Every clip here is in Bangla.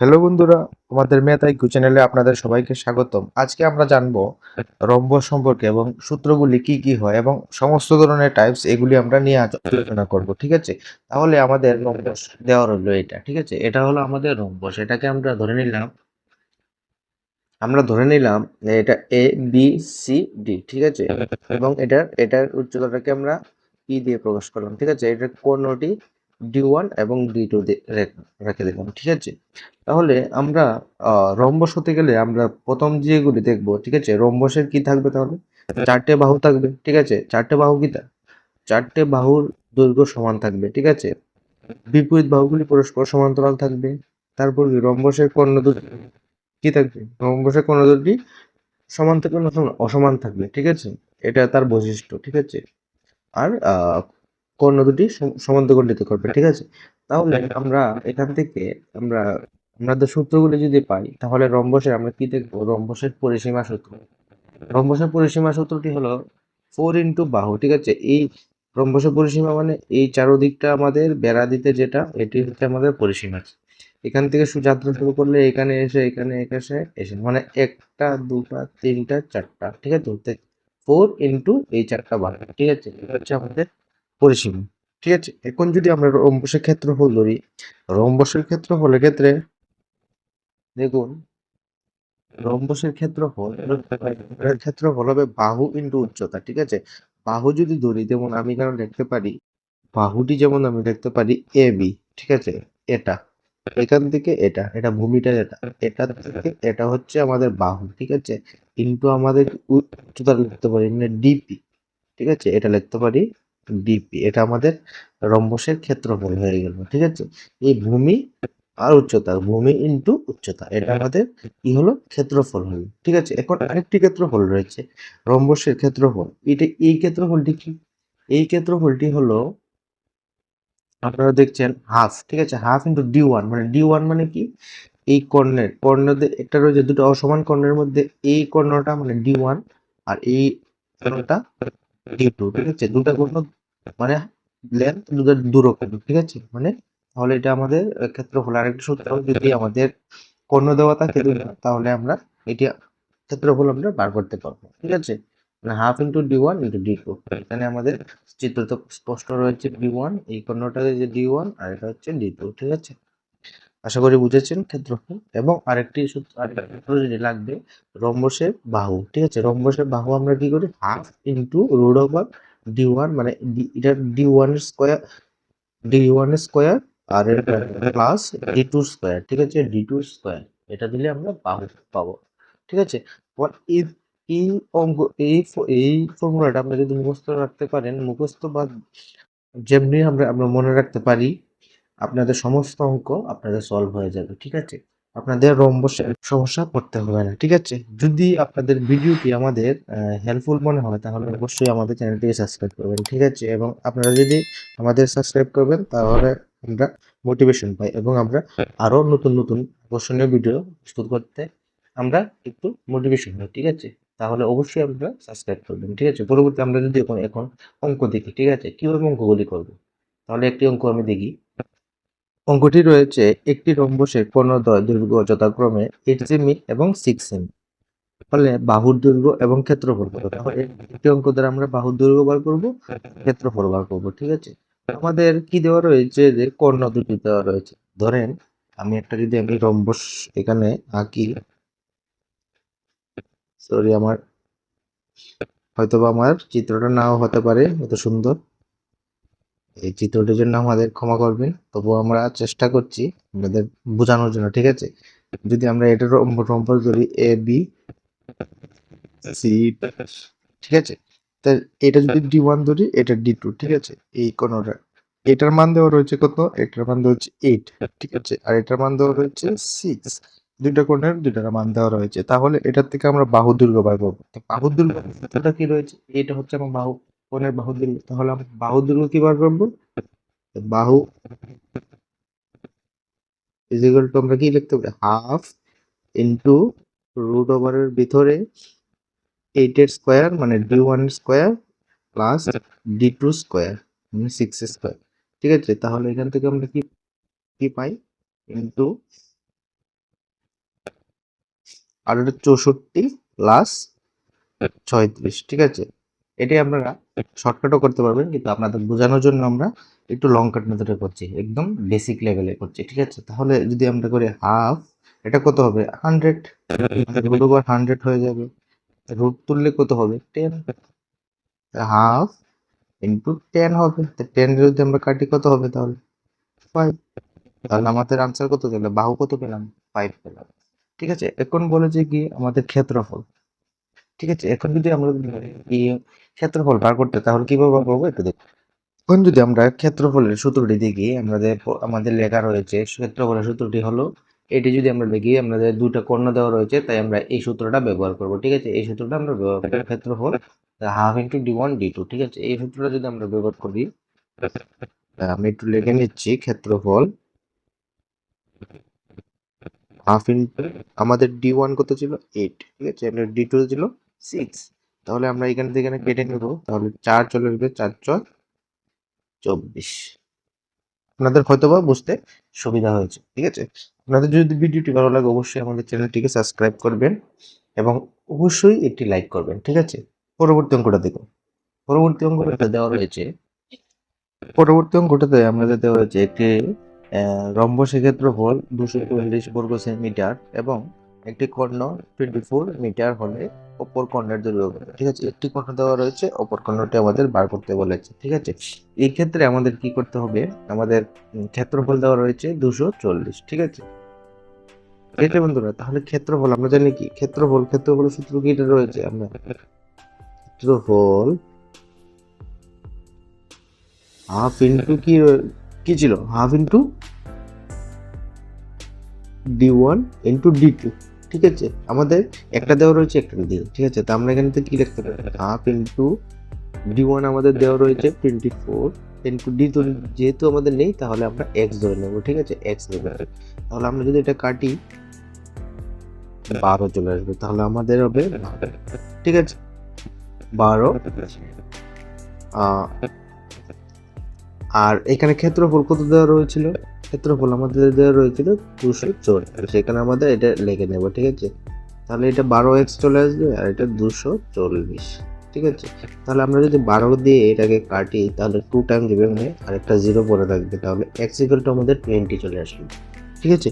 হ্যালো বন্ধুরা, আমাদের ম্যাথ আইকিউ চ্যানেলে আপনাদের সবাইকে স্বাগতম। আজকে আমরা জানবো রম্বস সম্পর্কে এবং সূত্রগুলি কি কি হয় এবং সমস্ত ধরনের টাইপস এগুলি আমরা নিয়ে আজ আলোচনা করব। ঠিক আছে, তাহলে আমাদের রম্বস দেওয়া রইলো এটা। ঠিক আছে, এটা হলো আমাদের রম্বস। এটাকে আমরা ধরে নিলাম যে এটা এ বি সি ডি। ঠিক আছে, এবং এটার উচ্চতাটাকে আমরা ই দিয়ে প্রকাশ করলাম। ঠিক আছে, এটার কোণটি D1 এবং D2 রেখে দিলাম। ঠিক আছে, তাহলে আমরা রম্বস হতে গেলে আমরা প্রথম যেগুলি দেখবো। ঠিক আছে, রম্বসের কি থাকবে? তাহলে চারটে বাহু থাকবে। ঠিক আছে, চারটে বাহু চারটে বাহুর দৈর্ঘ্য সমান থাকবে। ঠিক আছে, বিপরীত বাহুগুলি পরস্পর সমান্তরাল থাকবে। তারপর কি রম্বসের কর্ণ দুটি কি থাকবে? রম্বসের কর্ণ দুটি সমান থাকবে না অসমান থাকবে। ঠিক আছে, এটা তার বৈশিষ্ট্য। ঠিক আছে, আর কর্ণ দুটি সমান্তরালিত করবে। ঠিক আছে, তাহলে আমরা এখান থেকে আমরা আমাদের সূত্রগুলি যদি পাই, তাহলে রম্বসের আমরা কি দেখবো? রম্বসের পরিসীমা সূত্র। রম্বসের পরিসীমা সূত্রটি হলো 4 বাহু। ঠিক আছে, এই রম্বসের পরিসীমা মানে এই চারদিকটা আমাদের বেড়া দিতে যেটা, এটি হচ্ছে আমাদের পরিসীমা। এখান থেকে যাত্রা শুরু করলে এখানে এসে মানে একটা দুটা তিনটা চারটা। ঠিক আছে, 4 এই চারটা বাহু। ঠিক আছে, এটা হচ্ছে আমাদের পরিসীমা। ঠিক আছে, এখন যদি আমরা রম্বসের ক্ষেত্রফল ধরি, রম্বসের ক্ষেত্রফলের ক্ষেত্রে দেখুন, রম্বসের ক্ষেত্রফল হবে বাহু ইন্টু উচ্চতা। ঠিক আছে, বাহু যদি ধরি, যেমন আমি এখানে লিখতে পারি বাহুটি, যেমন আমি লিখতে পারি এ বি। ঠিক আছে, এটা এখান থেকে এটা ভূমিটা, এটা থেকে এটা হচ্ছে আমাদের বাহু। ঠিক আছে, ইন্টু আমাদের উচ্চতা লিখতে পারি মানে ডিপি। ঠিক আছে, এটা লিখতে পারি ডিপি। এটা আমাদের রম্বসের ক্ষেত্রফল হয়ে গেল। ঠিক আছে, এই ভূমি আর উচ্চতা, ভূমি ইন্টু উচ্চতা, এটা আমাদের কি হলো? ক্ষেত্রফল হলো। ঠিক আছে, এখন আরেকটি ক্ষেত্রফল রয়েছে, রম্বসের ক্ষেত্রফল। এই ক্ষেত্রফলটি কি? এই ক্ষেত্রফলটি হলো, আপনারা দেখছেন হাফ। ঠিক আছে, হাফ ইন্টু D1 মানে D1 মানে কি? এই কর্ণদের একটা রয়েছে, দুটো অসমান কর্ণের মধ্যে এই কর্ণটা মানে D1 আর এই কর্ণটা D2। ঠিক আছে, দুটা কর্ণ মানে লেন্থ, দুটো দূরত্ব। ঠিক আছে, মানে তাহলে এটা আমাদের ক্ষেত্রফল। আরেকটা সূত্র, যদি আমাদের কর্ণ দেওয়া থাকে দুটো, তাহলে আমরা এটি ক্ষেত্রফল আমরা বার করতে পারবো। ঠিক আছে, মানে half into D1 into D2। এখানে আমাদের চিত্র তো স্পষ্ট রয়েছে, D1 এই কর্ণটা যে D1 আর এটা হচ্ছে D2। ঠিক আছে, আশা করি বুঝেছেন ক্ষেত্রফল। এবং আরেকটা সূত্র যেটি লাগবে, রম্বসের বাহু। ঠিক আছে, রম্বসের বাহু আমরা কি করি? Half into root over D1 মানে এটা D1 স্কোয়ার আর প্লাস D2 স্কোয়ার। ঠিক আছে, D2 স্কোয়ার, এটা দিলে আমরা বাহু পাবো। ঠিক আছে, এবার এই অঙ্ক এই ফর্মুলাটা আপনি যদি মুখস্থ রাখতে পারেন, মুখস্থ বা যেমনি আমরা মনে রাখতে পারি, আপনাদের সমস্ত অঙ্ক আপনাদের সলভ হয়ে যাবে। ঠিক আছে, আপনাদের রম্বসের সমস্যা পড়তে হবে না। ঠিক আছে, যদি আপনাদের ভিডিওটি আমাদের হেল্পফুল মনে হয়, তাহলে অবশ্যই আমাদের চ্যানেলটিকে সাবস্ক্রাইব করবেন। ঠিক আছে, এবং আপনারা যদি আমাদের সাবস্ক্রাইব করবেন, তাহলে আমরা মোটিভেশন পাই এবং আমরা আরো নতুন নতুন আকর্ষণীয় ভিডিও প্রস্তুত করতে আমরা একটু মোটিভেশন হই। ঠিক আছে, তাহলে অবশ্যই আপনারা সাবস্ক্রাইব করবেন। ঠিক আছে, পরবর্তী আমরা যদি এখন অঙ্ক দেখি। ঠিক আছে, কিভাবে অঙ্কগুলি করবো, তাহলে একটি অঙ্ক আমি দেখি। অঙ্কটি রয়েছে, একটি রম্বসের কোণদ্বয় দৈর্ঘ্য যথাক্রমে 8 সেমি এবং 6 সেমি হলে বাহুর দৈর্ঘ্য এবং ক্ষেত্রফল কত? তাহলে একটি অঙ্ক দ্বারা আমরা বাহুর দৈর্ঘ্য বার করব, ক্ষেত্রফল বার করব। ঠিক আছে, আমাদের কি দেওয়া রয়েছে? যে কর্ণ দুটি দেওয়া রয়েছে। ধরেন আমি রম্বস এখানে আঁকি, সরি, হয়তোবা আমার চিত্রটা নাও হতে পারে এত সুন্দর, এই চিত্রটির জন্য আমাদের ক্ষমা করবেন। তবুও আমরা চেষ্টা করছি আমাদের বোঝানোর জন্য। ঠিক আছে, যদি আমরা এটা রম্বস ধরি ABC, ঠিক আছে, তা এটা যদি D1 ধরি, এটা D2। ঠিক আছে, এই কোণটা, এটার মান দেওয়া রয়েছে কত? এটার মান দেওয়া হচ্ছে 8। ঠিক আছে, আর এটার মান দেওয়া রয়েছে 6। দুইটা কোণের দুইটার মান দেওয়া রয়েছে, তাহলে এটার থেকে আমরা বাহু দৈর্ঘ্য বার করবো। তো বাহু দৈর্ঘ্য সূত্রটা কি রয়েছে? এটা হচ্ছে আমার কোণের বাহু দৈর্ঘ্য। তাহলে আমরা বাহু দৈর্ঘ্য কি বার করবো? তো বাহু ইজিক্যাল টু, আমরা কি লিখতে পারি? হাফ ইন্টু রুট ওভারের ভিতরে 8 এর স্কোয়ার মানে D1 square plus D2 square মানে 6 স্কোয়ার। ঠিক আছে, তাহলে এখান থেকে আমরা কি কি পাই? ইন্টু আর এটা 64 প্লাস 36, ঠিক আছে। এটাই আপনারা শর্টকাটও করতে পারবেন, কিন্তু আপনাদের বোঝানোর জন্য আমরা একটু লং কাট মেথডে করছি, একদম বেসিক লেভেলে করছি, ঠিক আছে। তাহলে যদি আমরা করি হাফ, এটা কত হবে 100, রুট ওভার 100 হয়ে যাবে। রুট তুললে কত হবে 10, হাফ ইন্টু 10 হবে। তো 10 যদি আমরা কাটি কত হবে তাহলে 5। তাহলে আমাদের আনসার কত পেলাম, বাহু কত পেলাম 5 পেলাম, ঠিক আছে। এখন বলেছে কি আমাদের ক্ষেত্রফল, ঠিক আছে। এখন যদি আমরা এই ক্ষেত্রফল বার করতে, তাহলে কিভাবে বার করবো একটু দেখো। এখন যদি আমরা ক্ষেত্রফলের সূত্রটি দেখি, আমাদের লেখা রয়েছে ক্ষেত্রফলের সূত্রটি হলো এটি। যদি আমরা দেখি আমাদের দুটো কর্ণ দেওয়া রয়েছে, তাই আমরা এই সূত্রটা ব্যবহার করব, ঠিক আছে। এই সূত্রটা আমরা ব্যবহার করব, ক্ষেত্রফল হাফ ইন্টু d1 d2, ঠিক আছে। এই সূত্রটা যদি আমরা ব্যবহার করি, আমি একটু লিখে নিচ্ছি, ক্ষেত্রফল হাফ ইন্টু আমাদের d1 কত ছিল 8, ঠিক আছে, আমাদের d2 ছিল 6। তাহলে আমরা এখান থেকে এখানে কেটে নেব, তাহলে 4 চলে আসবে, 4 4 24। আপনাদের হয়তোবা বুঝতে সুবিধা হয়েছে, ঠিক আছে। আপনাদের যদি ভিডিওটি ভালো লাগে, অবশ্যই আমাদের চ্যানেলটিকে সাবস্ক্রাইব করবেন এবং অবশ্যই একটি লাইক করবেন, ঠিক আছে। পরবর্তী অঙ্কটা দেখুন। পরবর্তী অঙ্কটা দেওয়া রয়েছে, পরবর্তী অঙ্কটাতে আমাদের দেওয়া রয়েছে একটি রম্বসের ক্ষেত্রফল 240 বর্গ সেন্টিমিটার এবং একটি কর্ণ 24 মিটার হলে অপর কর্ণের দৈর্ঘ্য, ঠিক আছে। একটি কর্ণ দেওয়া রয়েছে, অপর কর্ণটি আমাদের বার করতে বলেছে, ঠিক আছে। এই ক্ষেত্রে আমাদের কি করতে হবে, আমাদের ক্ষেত্রফল দেওয়া রয়েছে 240, ঠিক আছে। ঠিক আছে বন্ধুরা, তাহলে ক্ষেত্রফল আমরা জানি কি, ক্ষেত্রফলের সূত্র কি এটা রয়েছে, আমরা ক্ষেত্রফল হাফ ইন্টু কি ছিল, half into d1 into d2, ঠিক আছে। আমাদের একটা দেওয়া রয়েছে, একটা দিয়ে, ঠিক আছে। তো আমরা এখানে কি লিখতে পারি, হাফ ইন্টু d1 আমাদের দেওয়া রয়েছে 24 ইন্টু d2 যেহেতু আমাদের নেই, তাহলে আমরা x ধরে নেব, ঠিক আছে, x নেব। তাহলে আমরা যদি এটা কাটি 12 চলে আসবে, তাহলে আমাদের হবে 12, ঠিক আছে, 12। আর এখানে ক্ষেত্রফল কত দেওয়া রয়েছিল, ক্ষেত্রফল আমাদের দেওয়া রয়েছিল 240, সেখানে আমাদের এটা লিখে নেব, ঠিক আছে। তাহলে এটা 12x চলে আসবে আর এটা 240, ঠিক আছে। তাহলে আমরা যদি 12 দিয়ে এটাকে কাটি, তাহলে 2 টাইম দিবে মানে আরেকটা 0 পরে থাকবে, তাহলে x ইকুয়াল টু আমাদের 20 চলে আসবে, ঠিক আছে।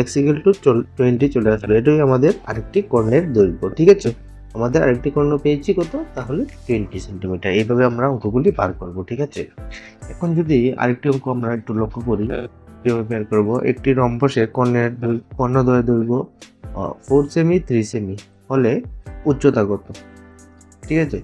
x ইকুয়াল টু 20 চলে আসবে, এটাই আমাদের আরেকটি কর্ণের দৈর্ঘ্য, ঠিক আছে। আমাদের আরেকটি কর্ণ পেয়েছি কত, তাহলে 20 সেন্টিমিটার। এইভাবে আমরা অঙ্কগুলি পার করব, ঠিক আছে। এখন যদি আরেকটি অঙ্ক আমরা একটু লক্ষ্য করি, কিভাবে বের করব। একটি রম্বসের কর্ণদ্বয়ের দৈর্ঘ্য 4 সেমি 3 সেমি হলে উচ্চতা কত, ঠিক আছে।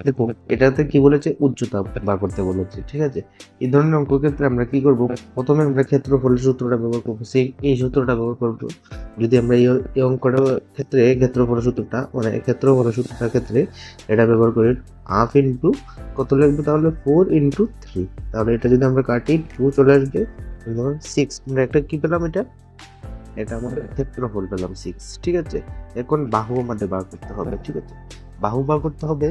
দেখো এটাতে কি বলেছে, উচ্চতা বার করতে বলেছে, ঠিক আছে। এই ধরনের অঙ্ক ক্ষেত্রে আমরা কি করব, প্রথমে আমরা ক্ষেত্রফলের সূত্রটা ব্যবহার করবো, এই সূত্রটা ব্যবহার করবো। যদি আমরা এই অঙ্কটার ক্ষেত্রে ক্ষেত্রফলের সূত্রটা ক্ষেত্রে এটা ব্যবহার করি, হাফ ইন্টু কত লিখবো, তাহলে 4 ইন্টু 3, তাহলে এটা যদি আমরা কাটি 2 চলে আসবে, 6। আমরা একটা কি পেলাম, এটা আমাদের ক্ষেত্রফল পেলাম 6, ঠিক আছে। এখন বাহু আমাদের বার করতে হবে, ঠিক আছে। বাহু বার করতে হবে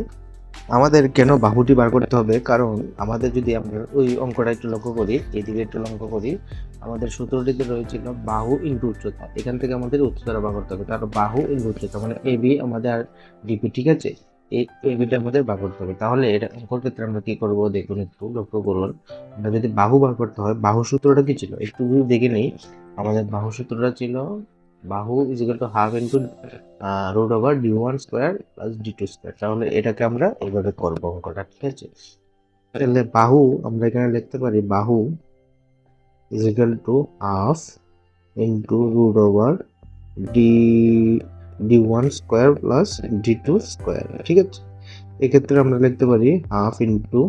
আমাদের, কেন বাহুটি বার করতে হবে, কারণ আমাদের যদি আমরা ওই অঙ্কটা একটু লক্ষ্য করি, এইদিকে একটু লক্ষ্য করি, আমাদের সূত্রটিতে রয়েছিল বাহু ইন্টু উচ্চতা। এখান থেকে আমাদের উচ্চতাটা বার করতে হবে, কারণ বাহু ইন্টু উচ্চতা মানে এবি আমাদের আর ডিপি, ঠিক আছে। এই এবিটা আমাদের বার করতে হবে। তাহলে এটা অঙ্কর ক্ষেত্রে আমরা কি করব, দেখুন একটু লক্ষ্য করুন। আমরা যদি বাহু বার করতে হয়, বাহু সূত্রটা কি ছিল একটু দেখে নেই। আমাদের বাহু সূত্রটা ছিল বাহু is equal to half into root over d1 square plus d2 square. তাহলে এটাকে আমরা এইভাবে করবো অঙ্কটা, ঠিক আছে। তাহলে বাহু আমরা এখানে লিখতে পারি, বাহু is equal to half into root over d1 square plus d2 square, ঠিক আছে। এক্ষেত্রে আমরা লিখতে পারি হাফ ইন্টু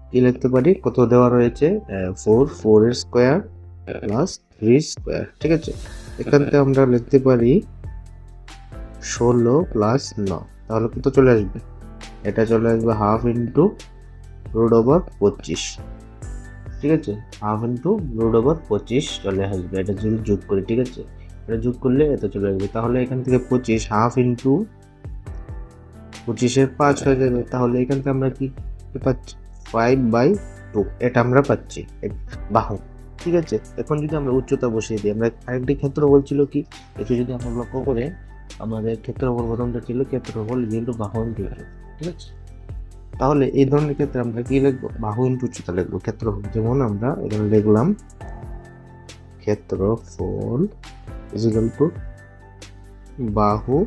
কি লিখতে পারি, কত দেওয়া রয়েছে 4 এর স্কোয়ার প্লাস 3 স্কোয়ার, ঠিক আছে। এখান থেকে আমরা লিখতে পারি 16 প্লাস 9, তাহলে কত চলে আসবে, এটা চলে আসবে হাফ ইন্টু রুট ওভার 25, ঠিক আছে। হাফ ইন্টু রুট ওভার 25 চলে আসবে, এটা যদি যোগ করি, ঠিক আছে, এটা যোগ করলে এটা চলে আসবে। তাহলে এখান থেকে 25 হাফ ইন্টু 25 5 হয়ে যাবে। তাহলে এখান থেকে আমরা কি পাচ্ছি 5/2, এটা আমরা পাচ্ছি বাহু, ঠিক আছে। এখন যদি আমরা উচ্চতা বসিয়ে দিই, আমরা আরেকটি ক্ষেত্রফল ছিল কি, একটু যদি আমরা লক্ষ্য করে আমাদের ক্ষেত্রফল প্রথমটা ছিল ক্ষেত্রফল ইকুয়াল টু বাহু ইনটু উচ্চতা, ঠিক আছে। তাহলে এই ধরনের ক্ষেত্রে আমরা কি লিখবো, বাহু ইনটু উচ্চতা লিখবো। ক্ষেত্রফল যেমন আমরা এখানে লিখলাম ক্ষেত্রফল ইজ ইকুয়াল টু বাহু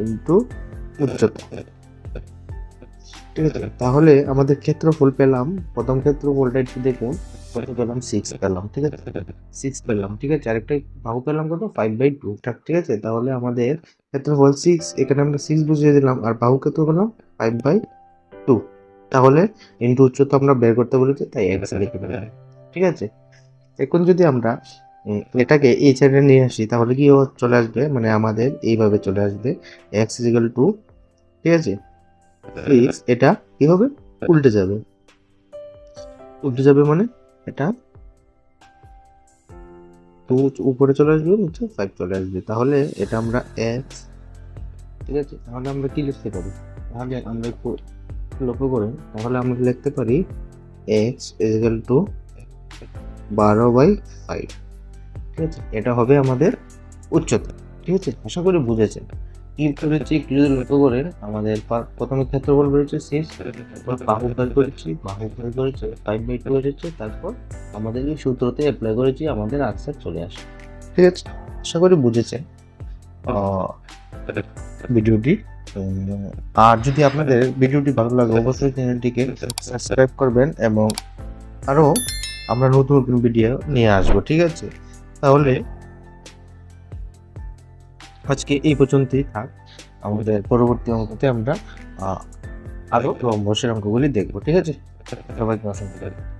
ইনটু উচ্চতা, ঠিক আছে। তাহলে আমাদের ক্ষেত্রফল পেলাম, প্রথম ক্ষেত্রফলটা একটু দেখুন, কত পেলাম, 6 পেলাম, ঠিক আছে, 6 পেলাম, ঠিক আছে। আরেকটা বাহু পেলাম কত, 5/2, ঠিক আছে। তাহলে আমাদের ক্ষেত্রফল 6, এখানে আমরা 6 বসিয়ে দিলাম, আর বাহু কত পেলাম 5/2। তাহলে ইনটু উচ্চতা আমরা বের করতে বলেছি, তাই x লিখে দিলাম, ঠিক আছে। এখন যদি আমরা এটাকে এই সাইডে নিয়ে আসি, তাহলে কি চলে আসবে, মানে আমাদের এইভাবে চলে আসবে x ইজ ইকুয়াল টু, ঠিক আছে, এটা কি হবে, উল্টে যাবে, উল্টে যাবে মানে এটা 2 উপরে চলে আসবে, নিচে 5 চলে আসবে। তাহলে এটা আমরা x, ঠিক আছে, তাহলে আমরা কি লিখতে পারি, তাহলে আমরা একটু লক্ষ্য করেন, তাহলে আমরা লিখতে পারি x ইজ ইকুয়াল টু 12/5, ঠিক আছে। এটা হবে আমাদের উচ্চতা, ঠিক আছে। আশা করি বুঝেছেন কি করেছি। একটু যদি লক্ষ্য করেন, আমাদের প্রথমে ক্ষেত্রফল বেরোচ্ছে 6, তারপর বাহু বের করেছি, বাহু বের করেছে 5/2 এসেছে, তারপর আমাদের এই সূত্রতে অ্যাপ্লাই করেছি, আমাদের আনসার চলে আসে, ঠিক আছে। আশা করি বুঝেছেন ভিডিওটি। আর যদি আপনাদের ভিডিওটি ভালো লাগে, অবশ্যই চ্যানেলটিকে সাবস্ক্রাইব করবেন, এবং আরো আমরা নতুন নতুন ভিডিও নিয়ে আসবো, ঠিক আছে। তাহলে আজকে এই পর্যন্তই থাক, আমাদের পরবর্তী অঙ্কতে আমরা আরো বসের অঙ্কগুলি দেখবো, ঠিক আছে। সবাইকে অসংখ্য ধন্যবাদ।